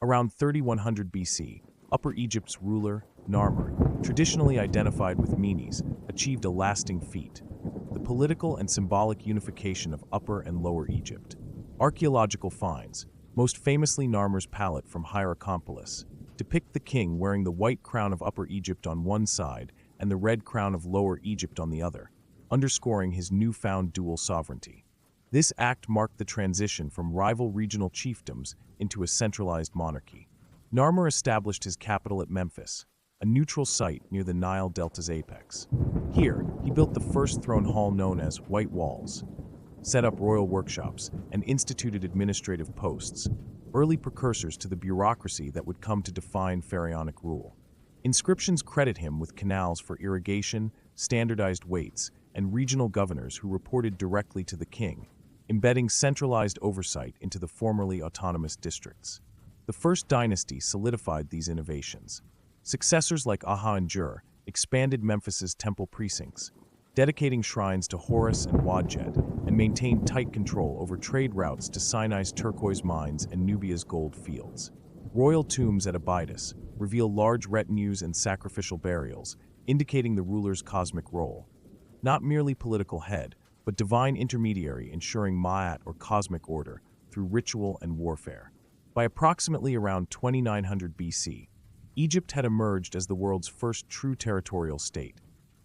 Around 3100 BC, Upper Egypt's ruler, Narmer, traditionally identified with Menes, achieved a lasting feat: the political and symbolic unification of Upper and Lower Egypt. Archaeological finds, most famously Narmer's palette from Hierakonpolis, depict the king wearing the white crown of Upper Egypt on one side and the red crown of Lower Egypt on the other, underscoring his newfound dual sovereignty. This act marked the transition from rival regional chiefdoms into a centralized monarchy. Narmer established his capital at Memphis, a neutral site near the Nile Delta's apex. Here, he built the first throne hall known as White Walls, set up royal workshops, and instituted administrative posts, early precursors to the bureaucracy that would come to define pharaonic rule. Inscriptions credit him with canals for irrigation, standardized weights, and regional governors who reported directly to the king, embedding centralized oversight into the formerly autonomous districts. The first dynasty solidified these innovations. Successors like Akhenaten expanded Memphis's temple precincts, dedicating shrines to Horus and Wadjet, and maintained tight control over trade routes to Sinai's turquoise mines and Nubia's gold fields. Royal tombs at Abydos reveal large retinues and sacrificial burials, indicating the ruler's cosmic role. Not merely political head, but divine intermediary ensuring Ma'at or cosmic order through ritual and warfare. By approximately around 2900 BC, Egypt had emerged as the world's first true territorial state,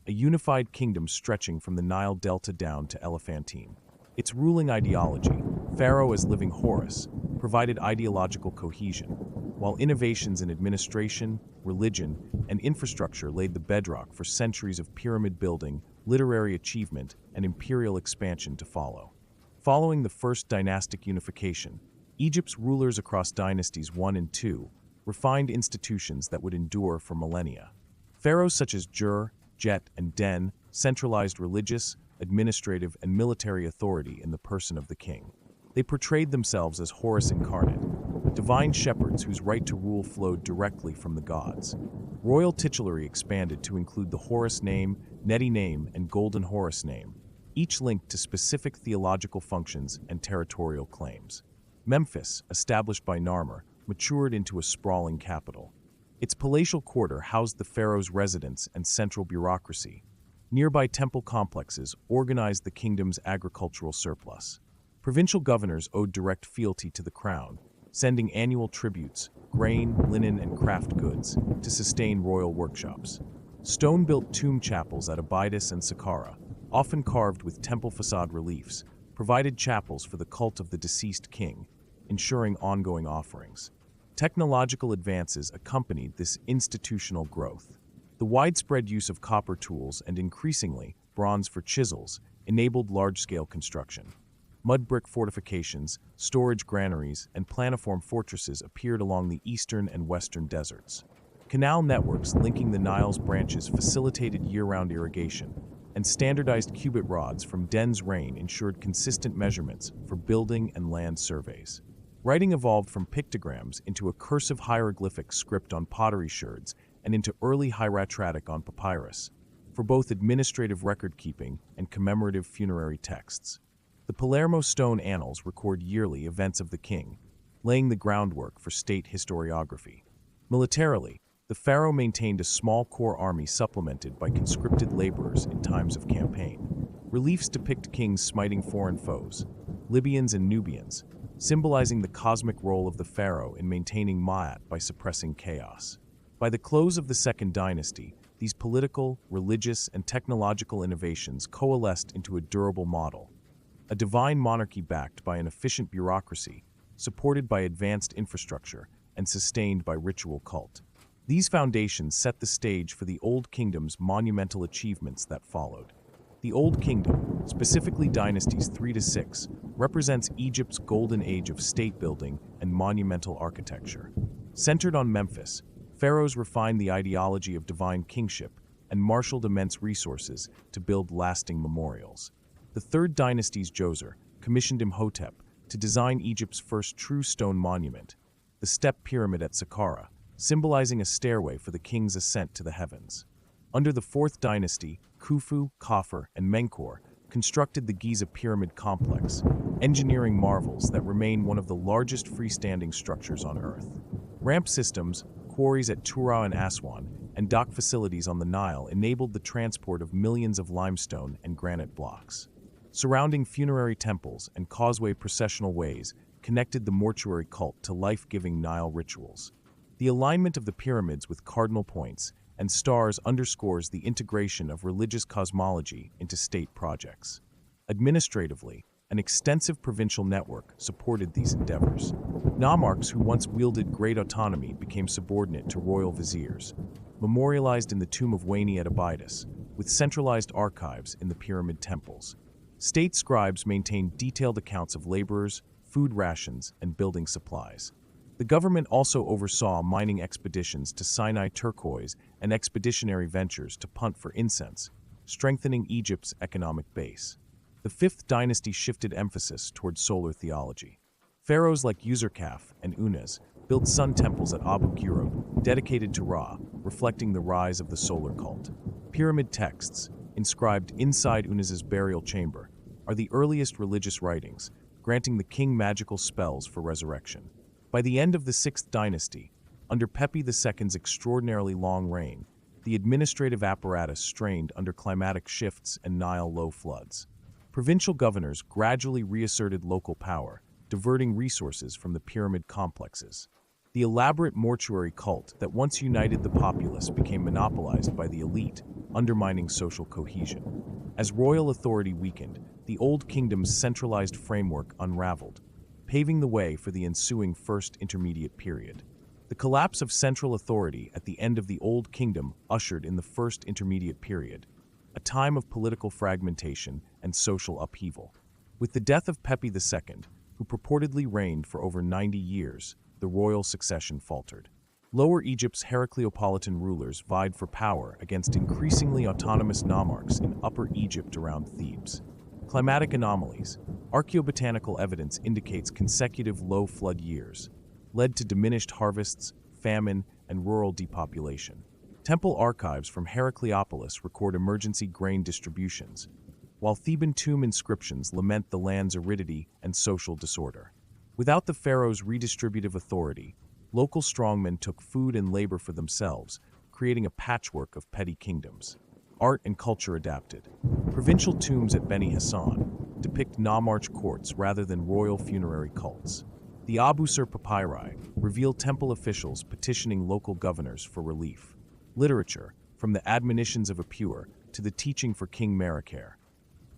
a unified kingdom stretching from the Nile Delta down to Elephantine. Its ruling ideology, Pharaoh as living Horus, provided ideological cohesion, while innovations in administration, religion, and infrastructure laid the bedrock for centuries of pyramid building, literary achievement, and imperial expansion to follow. Following the first dynastic unification, Egypt's rulers across dynasties 1 and 2 refined institutions that would endure for millennia. Pharaohs such as Jet, and Den centralized religious, administrative, and military authority in the person of the king. They portrayed themselves as Horus incarnate, divine shepherds whose right to rule flowed directly from the gods. Royal titulary expanded to include the Horus name, Neti name, and Golden Horus name, each linked to specific theological functions and territorial claims. Memphis, established by Narmer, matured into a sprawling capital. Its palatial quarter housed the pharaoh's residence and central bureaucracy. Nearby temple complexes organized the kingdom's agricultural surplus. Provincial governors owed direct fealty to the crown, sending annual tributes, grain, linen, and craft goods, to sustain royal workshops. Stone-built tomb chapels at Abydos and Saqqara, often carved with temple facade reliefs, provided chapels for the cult of the deceased king, ensuring ongoing offerings. Technological advances accompanied this institutional growth. The widespread use of copper tools and increasingly bronze for chisels enabled large-scale construction. Mud brick fortifications, storage granaries, and planiform fortresses appeared along the eastern and western deserts. Canal networks linking the Nile's branches facilitated year-round irrigation, and standardized cubit rods from Den's reign ensured consistent measurements for building and land surveys. Writing evolved from pictograms into a cursive hieroglyphic script on pottery sherds and into early hieratic on papyrus, for both administrative record-keeping and commemorative funerary texts. The Palermo stone annals record yearly events of the king, laying the groundwork for state historiography. Militarily, the pharaoh maintained a small core army supplemented by conscripted laborers in times of campaign. Reliefs depict kings smiting foreign foes, Libyans and Nubians, symbolizing the cosmic role of the pharaoh in maintaining Ma'at by suppressing chaos. By the close of the Second Dynasty, these political, religious, and technological innovations coalesced into a durable model, a divine monarchy backed by an efficient bureaucracy, supported by advanced infrastructure, and sustained by ritual cult. These foundations set the stage for the Old Kingdom's monumental achievements that followed. The Old Kingdom, specifically dynasties 3 to 6, represents Egypt's golden age of state building and monumental architecture. Centered on Memphis, pharaohs refined the ideology of divine kingship and marshaled immense resources to build lasting memorials. The Third Dynasty's Djoser commissioned Imhotep to design Egypt's first true stone monument, the Step Pyramid at Saqqara, symbolizing a stairway for the king's ascent to the heavens. Under the Fourth Dynasty, Khufu, Khafre, and Menkaure constructed the Giza Pyramid Complex, engineering marvels that remain one of the largest freestanding structures on Earth. Ramp systems, quarries at Tura and Aswan, and dock facilities on the Nile enabled the transport of millions of limestone and granite blocks. Surrounding funerary temples and causeway processional ways connected the mortuary cult to life-giving Nile rituals. The alignment of the pyramids with cardinal points and stars underscores the integration of religious cosmology into state projects. Administratively, an extensive provincial network supported these endeavors. Nomarchs who once wielded great autonomy became subordinate to royal viziers, memorialized in the tomb of Wayne at Abydos, with centralized archives in the pyramid temples. State scribes maintained detailed accounts of laborers, food rations, and building supplies. The government also oversaw mining expeditions to Sinai turquoise and expeditionary ventures to Punt for incense, strengthening Egypt's economic base. The Fifth Dynasty shifted emphasis towards solar theology. Pharaohs like Userkaf and Unas built sun temples at Abu Ghurab, dedicated to Ra, reflecting the rise of the solar cult. Pyramid texts, inscribed inside Unas's burial chamber, are the earliest religious writings, granting the king magical spells for resurrection. By the end of the Sixth Dynasty, under Pepi II's extraordinarily long reign, the administrative apparatus strained under climatic shifts and Nile low floods. Provincial governors gradually reasserted local power, diverting resources from the pyramid complexes. The elaborate mortuary cult that once united the populace became monopolized by the elite, undermining social cohesion. As royal authority weakened, the Old Kingdom's centralized framework unraveled, paving the way for the ensuing First Intermediate Period. The collapse of central authority at the end of the Old Kingdom ushered in the First Intermediate Period, a time of political fragmentation and social upheaval. With the death of Pepi II, who purportedly reigned for over 90 years, the royal succession faltered. Lower Egypt's Heracleopolitan rulers vied for power against increasingly autonomous nomarchs in Upper Egypt around Thebes. Climatic anomalies, archaeobotanical evidence indicates consecutive low flood years, led to diminished harvests, famine, and rural depopulation. Temple archives from Heracleopolis record emergency grain distributions, while Theban tomb inscriptions lament the land's aridity and social disorder. Without the pharaoh's redistributive authority, local strongmen took food and labor for themselves, creating a patchwork of petty kingdoms. Art and culture adapted. Provincial tombs at Beni Hassan depict Namarch courts rather than royal funerary cults. The Abusir papyri reveal temple officials petitioning local governors for relief. Literature, from the admonitions of Apur to the teaching for King Merakare,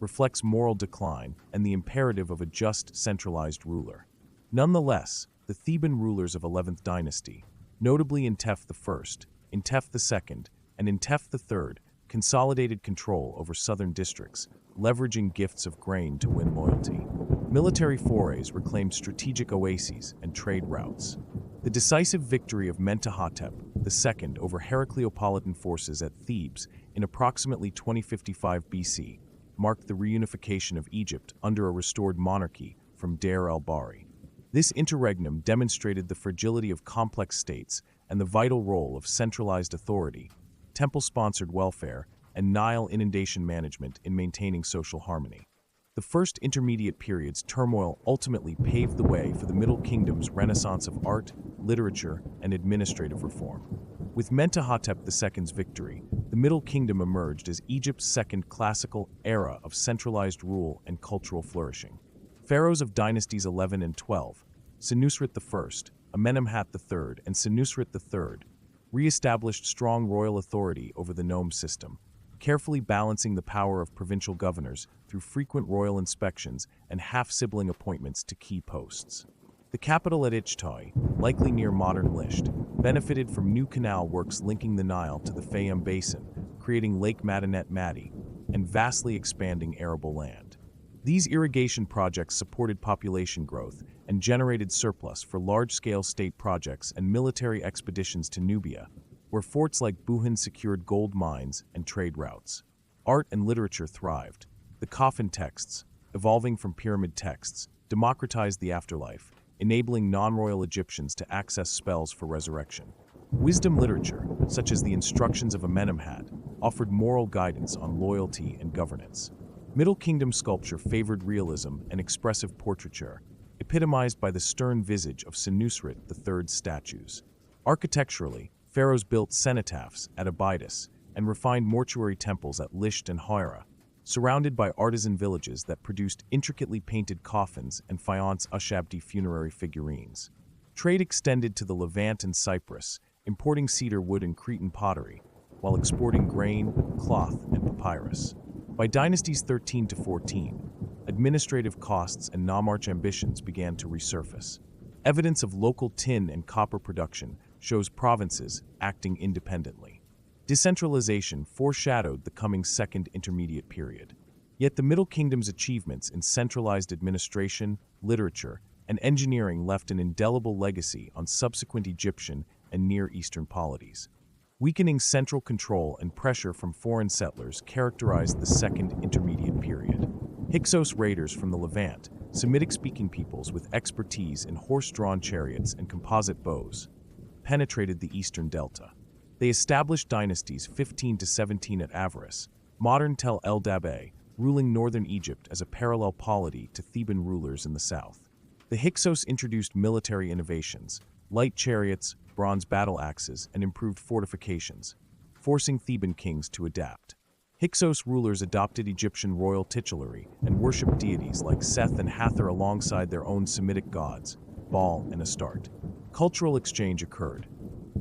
reflects moral decline and the imperative of a just, centralized ruler. Nonetheless, the Theban rulers of 11th Dynasty, notably Intef I, Intef II, and Intef III, consolidated control over southern districts, leveraging gifts of grain to win loyalty. Military forays reclaimed strategic oases and trade routes. The decisive victory of Mentuhotep II over Heracleopolitan forces at Thebes in approximately 2055 BC marked the reunification of Egypt under a restored monarchy from Deir el-Bahri. This interregnum demonstrated the fragility of complex states and the vital role of centralized authority, temple-sponsored welfare, and Nile inundation management in maintaining social harmony. The First Intermediate Period's turmoil ultimately paved the way for the Middle Kingdom's renaissance of art, literature, and administrative reform. With Mentuhotep II's victory, the Middle Kingdom emerged as Egypt's second classical era of centralized rule and cultural flourishing. Pharaohs of dynasties 11 and 12, Senusret I, Amenemhat III, and Senusret III, re-established strong royal authority over the nome system, carefully balancing the power of provincial governors through frequent royal inspections and half-sibling appointments to key posts. The capital at Ichtoi, likely near modern Lisht, benefited from new canal works linking the Nile to the Fayum Basin, creating Lake Madinet Madi, and vastly expanding arable land. These irrigation projects supported population growth and generated surplus for large-scale state projects and military expeditions to Nubia, where forts like Buhan secured gold mines and trade routes. Art and literature thrived. The coffin texts, evolving from pyramid texts, democratized the afterlife, enabling non-royal Egyptians to access spells for resurrection. Wisdom literature, such as the instructions of Amenemhat, offered moral guidance on loyalty and governance. Middle Kingdom sculpture favored realism and expressive portraiture, epitomized by the stern visage of Senusret III's statues. Architecturally, pharaohs built cenotaphs at Abydos and refined mortuary temples at Lisht and Hira, surrounded by artisan villages that produced intricately painted coffins and faience Ushabti funerary figurines. Trade extended to the Levant and Cyprus, importing cedar wood and Cretan pottery, while exporting grain, cloth, and papyrus. By dynasties 13 to 14, administrative costs and nomarch ambitions began to resurface. Evidence of local tin and copper production shows provinces acting independently. Decentralization foreshadowed the coming Second Intermediate Period. Yet the Middle Kingdom's achievements in centralized administration, literature, and engineering left an indelible legacy on subsequent Egyptian and Near Eastern polities. Weakening central control and pressure from foreign settlers characterized the Second Intermediate Period. Hyksos raiders from the Levant, Semitic-speaking peoples with expertise in horse-drawn chariots and composite bows, penetrated the eastern delta. They established dynasties 15 to 17 at Avaris, modern Tel El Dabeh, ruling northern Egypt as a parallel polity to Theban rulers in the south. The Hyksos introduced military innovations, light chariots, bronze battle axes, and improved fortifications, forcing Theban kings to adapt. Hyksos rulers adopted Egyptian royal titulary and worshipped deities like Seth and Hathor alongside their own Semitic gods, Baal and Astarte. Cultural exchange occurred.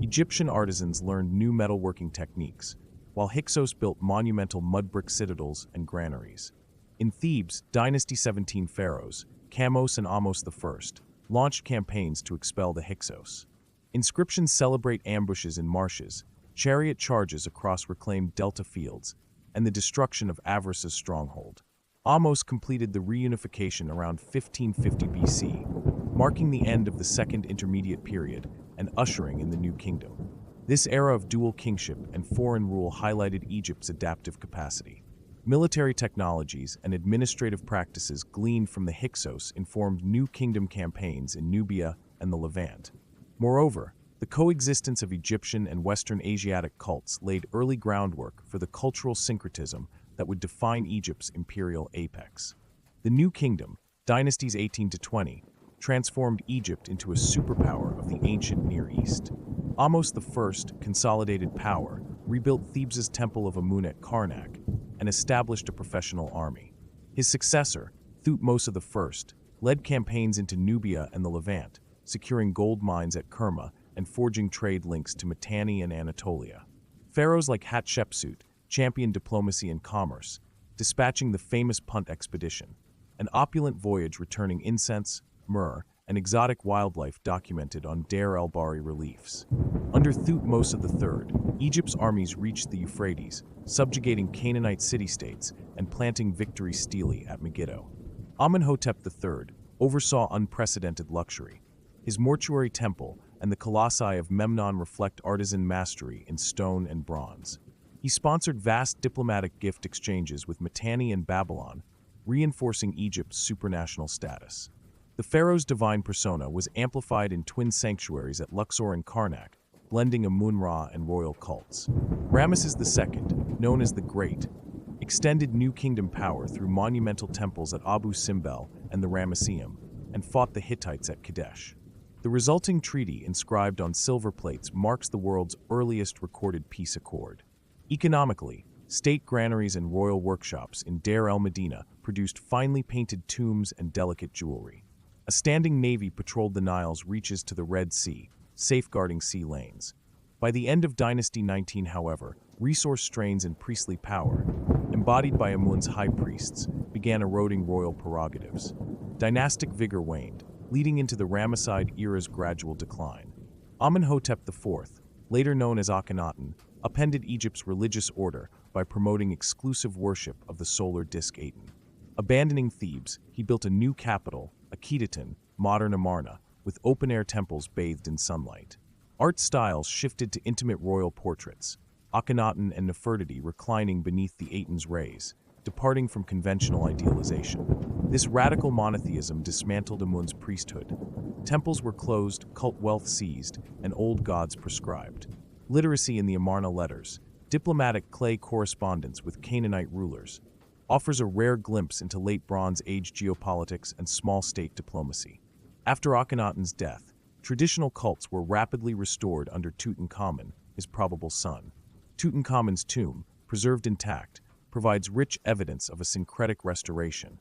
Egyptian artisans learned new metalworking techniques, while Hyksos built monumental mud brick citadels and granaries. In Thebes, Dynasty 17 pharaohs, Kamose and Ahmose I, launched campaigns to expel the Hyksos. Inscriptions celebrate ambushes in marshes, chariot charges across reclaimed delta fields, and the destruction of Avaris's stronghold. Ahmose completed the reunification around 1550 BC, marking the end of the Second Intermediate Period and ushering in the New Kingdom. This era of dual kingship and foreign rule highlighted Egypt's adaptive capacity. Military technologies and administrative practices gleaned from the Hyksos informed New Kingdom campaigns in Nubia and the Levant. Moreover, the coexistence of Egyptian and Western Asiatic cults laid early groundwork for the cultural syncretism that would define Egypt's imperial apex. The New Kingdom, dynasties 18 to 20, transformed Egypt into a superpower of the ancient Near East. Ahmose I consolidated power, rebuilt Thebes' Temple of Amun at Karnak, and established a professional army. His successor, Thutmose I, led campaigns into Nubia and the Levant, securing gold mines at Kerma and forging trade links to Mitanni and Anatolia. Pharaohs like Hatshepsut championed diplomacy and commerce, dispatching the famous Punt expedition, an opulent voyage returning incense, myrrh, and exotic wildlife documented on Deir el-Bahri reliefs. Under Thutmose III, Egypt's armies reached the Euphrates, subjugating Canaanite city-states and planting victory stele at Megiddo. Amenhotep III oversaw unprecedented luxury. His mortuary temple and the colossi of Memnon reflect artisan mastery in stone and bronze. He sponsored vast diplomatic gift exchanges with Mitanni and Babylon, reinforcing Egypt's supranational status. The pharaoh's divine persona was amplified in twin sanctuaries at Luxor and Karnak, blending Amun-Ra and royal cults. Rameses II, known as the Great, extended New Kingdom power through monumental temples at Abu Simbel and the Ramesseum, and fought the Hittites at Kadesh. The resulting treaty, inscribed on silver plates, marks the world's earliest recorded peace accord. Economically, state granaries and royal workshops in Deir el-Medina produced finely painted tombs and delicate jewelry. A standing navy patrolled the Nile's reaches to the Red Sea, safeguarding sea lanes. By the end of Dynasty 19, however, resource strains and priestly power, embodied by Amun's high priests, began eroding royal prerogatives. Dynastic vigor waned, leading into the Ramesside era's gradual decline. Amenhotep IV, later known as Akhenaten, upended Egypt's religious order by promoting exclusive worship of the solar disk Aten. Abandoning Thebes, he built a new capital, Akhenaten, modern Amarna, with open-air temples bathed in sunlight. Art styles shifted to intimate royal portraits, Akhenaten and Nefertiti reclining beneath the Aten's rays, departing from conventional idealization. This radical monotheism dismantled Amun's priesthood. Temples were closed, cult wealth seized, and old gods prescribed. Literacy in the Amarna letters, diplomatic clay correspondence with Canaanite rulers, offers a rare glimpse into late Bronze Age geopolitics and small state diplomacy. After Akhenaten's death, Traditional cults were rapidly restored under Tutankhamun, his probable son. Tutankhamun's tomb, preserved intact, provides rich evidence of a syncretic restoration,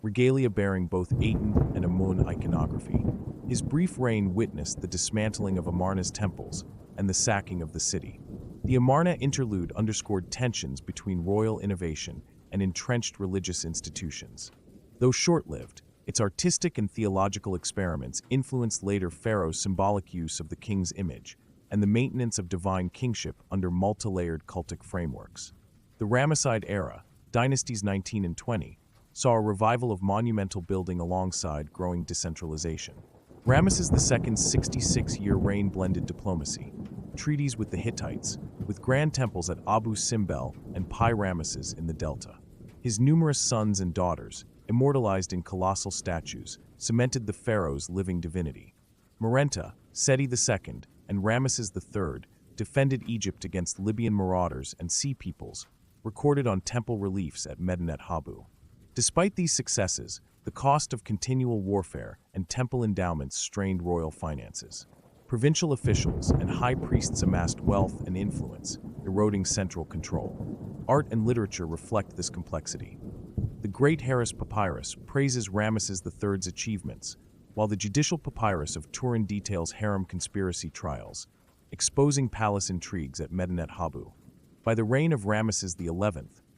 regalia bearing both Aten and Amun iconography. His brief reign witnessed the dismantling of Amarna's temples and the sacking of the city. The Amarna interlude underscored tensions between royal innovation and entrenched religious institutions. Though short-lived, its artistic and theological experiments influenced later pharaohs' symbolic use of the king's image and the maintenance of divine kingship under multi-layered cultic frameworks. The Ramesside era, dynasties 19 and 20, saw a revival of monumental building alongside growing decentralization. Rameses II's 66-year reign blended diplomacy, treaties with the Hittites, with grand temples at Abu Simbel and Pi Ramesses in the Delta. His numerous sons and daughters, immortalized in colossal statues, cemented the pharaoh's living divinity. Marenta, Seti II, and Rameses III defended Egypt against Libyan marauders and sea peoples, recorded on temple reliefs at Medinet Habu. Despite these successes, the cost of continual warfare and temple endowments strained royal finances. Provincial officials and high priests amassed wealth and influence, eroding central control. Art and literature reflect this complexity. The Great Harris Papyrus praises Rameses III's achievements, while the Judicial Papyrus of Turin details harem conspiracy trials, exposing palace intrigues at Medinet Habu. By the reign of Rameses XI,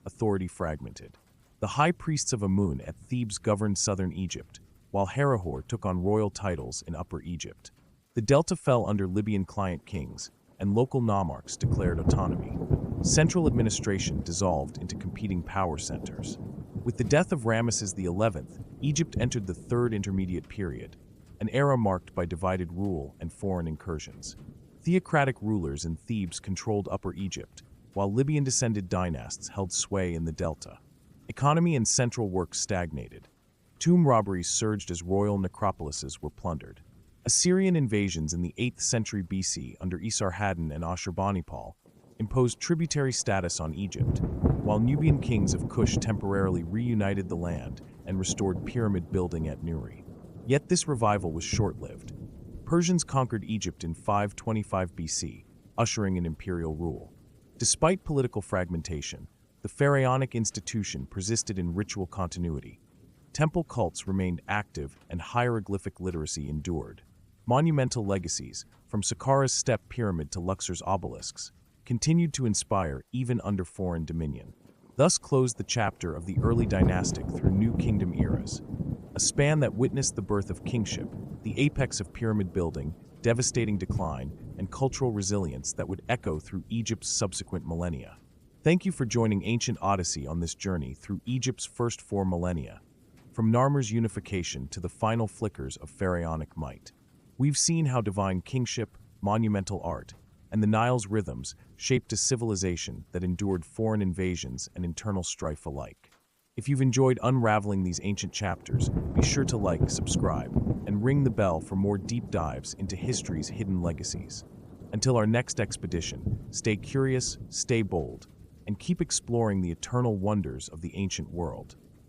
authority fragmented. The high priests of Amun at Thebes governed southern Egypt, while Herihor took on royal titles in Upper Egypt. The Delta fell under Libyan client kings, and local nomarchs declared autonomy. Central administration dissolved into competing power centers. With the death of Rameses XI, Egypt entered the Third Intermediate Period, an era marked by divided rule and foreign incursions. Theocratic rulers in Thebes controlled Upper Egypt, while Libyan-descended dynasts held sway in the Delta. Economy and central works stagnated. Tomb robberies surged as royal necropolises were plundered. Assyrian invasions in the 8th century BC under Esarhaddon and Ashurbanipal imposed tributary status on Egypt, while Nubian kings of Kush temporarily reunited the land and restored pyramid building at Nuri. Yet this revival was short-lived. Persians conquered Egypt in 525 BC, ushering in imperial rule. Despite political fragmentation, the pharaonic institution persisted in ritual continuity. Temple cults remained active and hieroglyphic literacy endured. Monumental legacies, from Saqqara's step pyramid to Luxor's obelisks, continued to inspire even under foreign dominion. Thus closed the chapter of the early dynastic through New Kingdom eras, a span that witnessed the birth of kingship, the apex of pyramid building, devastating decline, and cultural resilience that would echo through Egypt's subsequent millennia. Thank you for joining Ancient Odyssey on this journey through Egypt's first 4 millennia, from Narmer's unification to the final flickers of pharaonic might. We've seen how divine kingship, monumental art, and the Nile's rhythms shaped a civilization that endured foreign invasions and internal strife alike. If you've enjoyed unraveling these ancient chapters, be sure to like, subscribe, and ring the bell for more deep dives into history's hidden legacies. Until our next expedition, stay curious, stay bold, and keep exploring the eternal wonders of the ancient world.